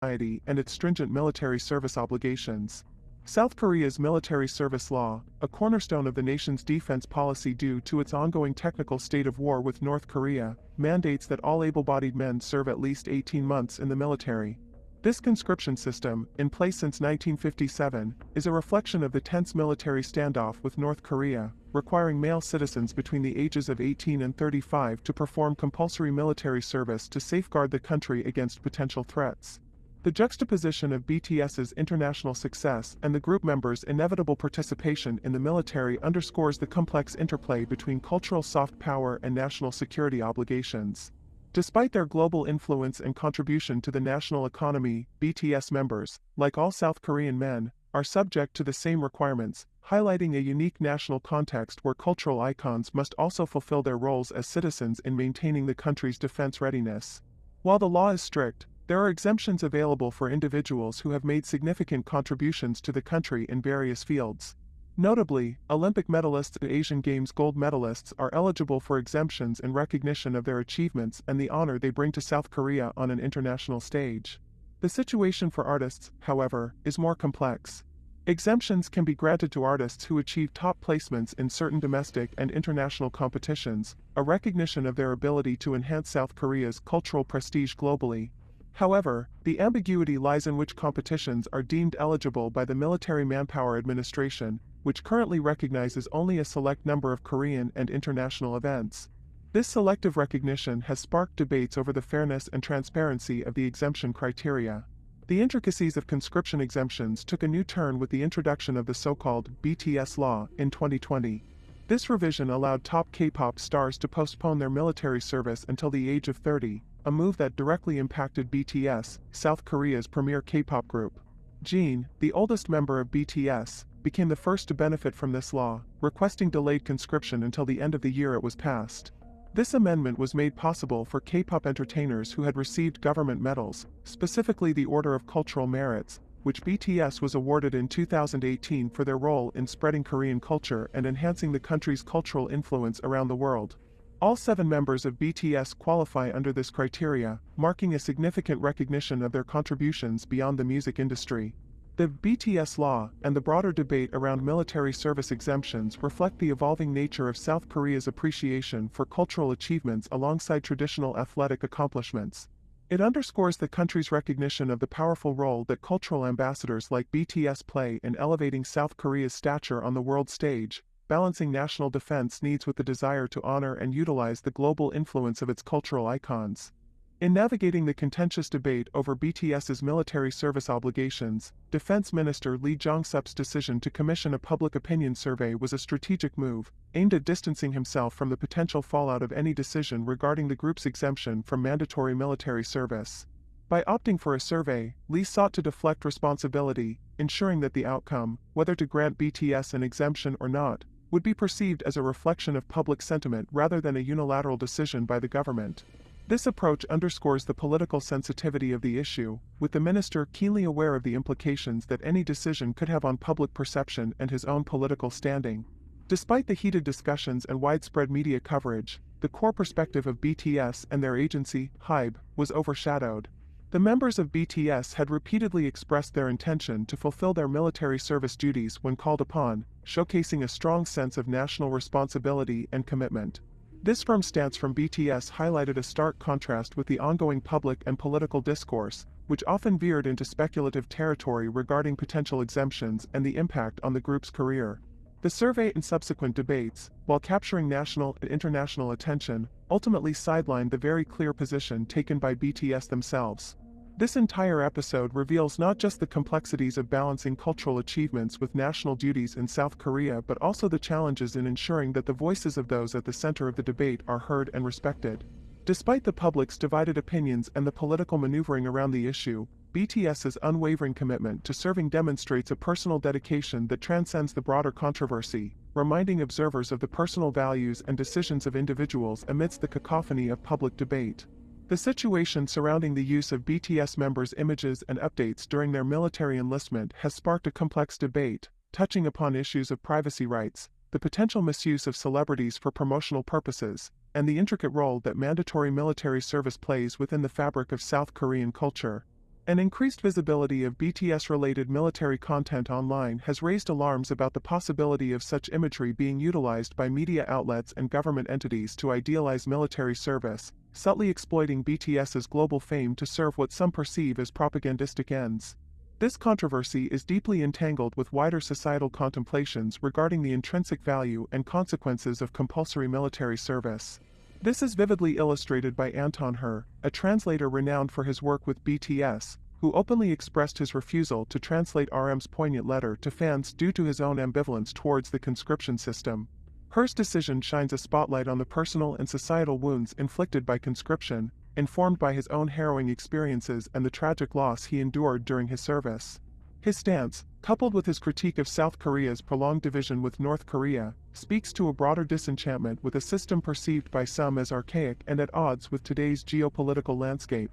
society and its stringent military service obligations. South Korea's military service law, a cornerstone of the nation's defense policy due to its ongoing technical state of war with North Korea, mandates that all able-bodied men serve at least 18 months in the military. This conscription system, in place since 1957, is a reflection of the tense military standoff with North Korea, requiring male citizens between the ages of 18 and 35 to perform compulsory military service to safeguard the country against potential threats. The juxtaposition of BTS's international success and the group members' inevitable participation in the military underscores the complex interplay between cultural soft power and national security obligations. Despite their global influence and contribution to the national economy, BTS members, like all South Korean men, are subject to the same requirements, highlighting a unique national context where cultural icons must also fulfill their roles as citizens in maintaining the country's defense readiness. While the law is strict, there are exemptions available for individuals who have made significant contributions to the country in various fields. Notably, Olympic medalists and Asian Games gold medalists are eligible for exemptions in recognition of their achievements and the honor they bring to South Korea on an international stage. The situation for artists, however, is more complex. Exemptions can be granted to artists who achieve top placements in certain domestic and international competitions, a recognition of their ability to enhance South Korea's cultural prestige globally. However, the ambiguity lies in which competitions are deemed eligible by the Military Manpower Administration, which currently recognizes only a select number of Korean and international events. This selective recognition has sparked debates over the fairness and transparency of the exemption criteria. The intricacies of conscription exemptions took a new turn with the introduction of the so-called BTS law in 2020. This revision allowed top K-pop stars to postpone their military service until the age of 30, a move that directly impacted BTS, South Korea's premier K-pop group. Jin, the oldest member of BTS, became the first to benefit from this law, requesting delayed conscription until the end of the year it was passed. This amendment was made possible for K-pop entertainers who had received government medals, specifically the Order of Cultural Merits, which BTS was awarded in 2018 for their role in spreading Korean culture and enhancing the country's cultural influence around the world. All 7 members of BTS qualify under this criteria, marking a significant recognition of their contributions beyond the music industry. The BTS law and the broader debate around military service exemptions reflect the evolving nature of South Korea's appreciation for cultural achievements alongside traditional athletic accomplishments. It underscores the country's recognition of the powerful role that cultural ambassadors like BTS play in elevating South Korea's stature on the world stage, balancing national defense needs with the desire to honor and utilize the global influence of its cultural icons. In navigating the contentious debate over BTS's military service obligations, Defense Minister Lee Jong-sup's decision to commission a public opinion survey was a strategic move, aimed at distancing himself from the potential fallout of any decision regarding the group's exemption from mandatory military service. By opting for a survey, Lee sought to deflect responsibility, ensuring that the outcome, whether to grant BTS an exemption or not, would be perceived as a reflection of public sentiment rather than a unilateral decision by the government. This approach underscores the political sensitivity of the issue, with the minister keenly aware of the implications that any decision could have on public perception and his own political standing. Despite the heated discussions and widespread media coverage, the core perspective of BTS and their agency, HYBE, was overshadowed. The members of BTS had repeatedly expressed their intention to fulfill their military service duties when called upon, showcasing a strong sense of national responsibility and commitment. This firm stance from BTS highlighted a stark contrast with the ongoing public and political discourse, which often veered into speculative territory regarding potential exemptions and the impact on the group's career. The survey and subsequent debates, while capturing national and international attention, ultimately sidelined the very clear position taken by BTS themselves. This entire episode reveals not just the complexities of balancing cultural achievements with national duties in South Korea but also the challenges in ensuring that the voices of those at the center of the debate are heard and respected. Despite the public's divided opinions and the political maneuvering around the issue, BTS's unwavering commitment to serving demonstrates a personal dedication that transcends the broader controversy, reminding observers of the personal values and decisions of individuals amidst the cacophony of public debate. The situation surrounding the use of BTS members' images and updates during their military enlistment has sparked a complex debate, touching upon issues of privacy rights, the potential misuse of celebrities for promotional purposes, and the intricate role that mandatory military service plays within the fabric of South Korean culture. An increased visibility of BTS-related military content online has raised alarms about the possibility of such imagery being utilized by media outlets and government entities to idealize military service, subtly exploiting BTS's global fame to serve what some perceive as propagandistic ends. This controversy is deeply entangled with wider societal contemplations regarding the intrinsic value and consequences of compulsory military service. This is vividly illustrated by Anton Her, a translator renowned for his work with BTS, who openly expressed his refusal to translate RM's poignant letter to fans due to his own ambivalence towards the conscription system. Her's decision shines a spotlight on the personal and societal wounds inflicted by conscription, informed by his own harrowing experiences and the tragic loss he endured during his service. His stance, coupled with his critique of South Korea's prolonged division with North Korea, speaks to a broader disenchantment with a system perceived by some as archaic and at odds with today's geopolitical landscape.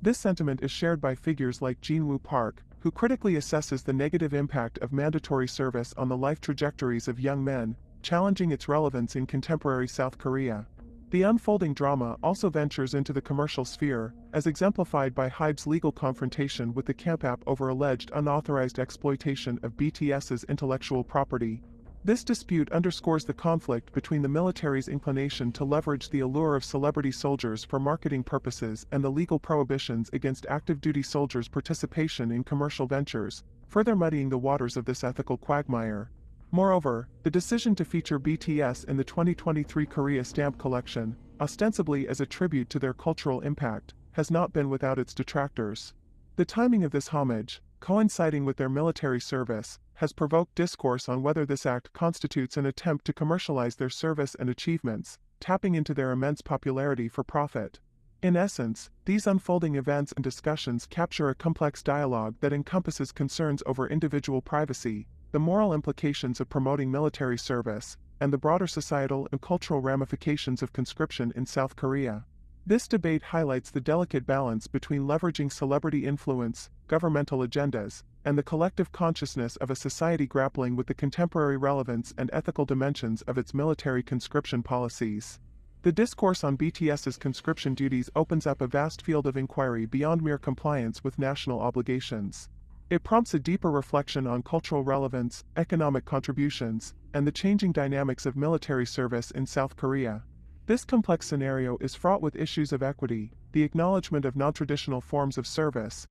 This sentiment is shared by figures like Jin-Woo Park, who critically assesses the negative impact of mandatory service on the life trajectories of young men, challenging its relevance in contemporary South Korea. The unfolding drama also ventures into the commercial sphere, as exemplified by HYBE's legal confrontation with the Camp app over alleged unauthorized exploitation of BTS's intellectual property. This dispute underscores the conflict between the military's inclination to leverage the allure of celebrity soldiers for marketing purposes and the legal prohibitions against active-duty soldiers' participation in commercial ventures, further muddying the waters of this ethical quagmire. Moreover, the decision to feature BTS in the 2023 Korea stamp collection, ostensibly as a tribute to their cultural impact, has not been without its detractors. The timing of this homage, coinciding with their military service, has provoked discourse on whether this act constitutes an attempt to commercialize their service and achievements, tapping into their immense popularity for profit. In essence, these unfolding events and discussions capture a complex dialogue that encompasses concerns over individual privacy, the moral implications of promoting military service, and the broader societal and cultural ramifications of conscription in South Korea. This debate highlights the delicate balance between leveraging celebrity influence, governmental agendas, and the collective consciousness of a society grappling with the contemporary relevance and ethical dimensions of its military conscription policies. The discourse on BTS's conscription duties opens up a vast field of inquiry beyond mere compliance with national obligations. It prompts a deeper reflection on cultural relevance, economic contributions, and the changing dynamics of military service in South Korea. This complex scenario is fraught with issues of equity, the acknowledgement of non-traditional forms of service,